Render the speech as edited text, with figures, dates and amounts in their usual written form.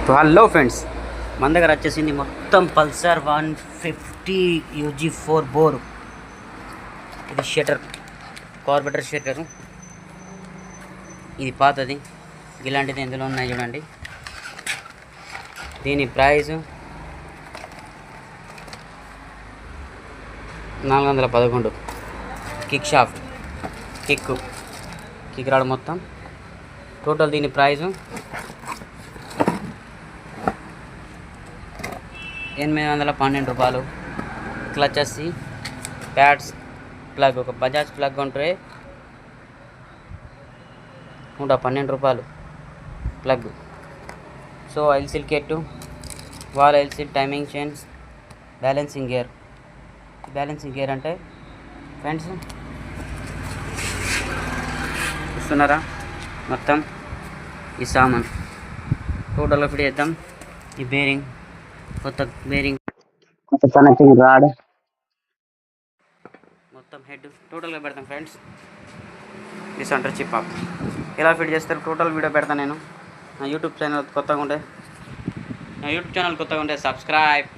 So hello friends, మన దగ్గర వచ్చేసింది మొత్తం పల్సర్ 150 UG4 బోర్. ఇది షటర్, కార్బెటర్ షటరు. ఇది పాతది, ఇలాంటిది ఎందులో ఉన్నాయి చూడండి. దీని ప్రైస్ 411. కిక్ షాఫ్ట్, కిక్ రాడు మొత్తం. టోటల్ దీని ప్రైజు 812 రూపాయలు. క్లచ్ వచ్చి ప్యాడ్స్, ప్లగ్, ఒక బజాజ్ ప్లగ్ ఉంటే 112 రూపాయలు ప్లగ్. సో ఎల్సీల్ కెట్టు, వాల్ ఎల్సీల్, timing chains, balancing gear. Balancing gear అంటే ఫ్రెండ్స్ చూస్తున్నారా, మొత్తం ఈ సామాన్ టోటల్గా ఫిట్ చేద్దాం. ఈ బేరింగ్, కొత్త బేరింగ్, కొత్త కనెక్టింగ్ రాడ్, మొత్తం హెడ్ టోటల్గా పెడతాం ఫ్రెండ్స్. ఈ సెంటర్ చిప్ అప్ ఎలా ఫిట్ చేస్తారు టోటల్ వీడియో పెడతాను నేను. నా యూట్యూబ్ ఛానల్ కొత్తగా ఉంటే సబ్స్క్రైబ్.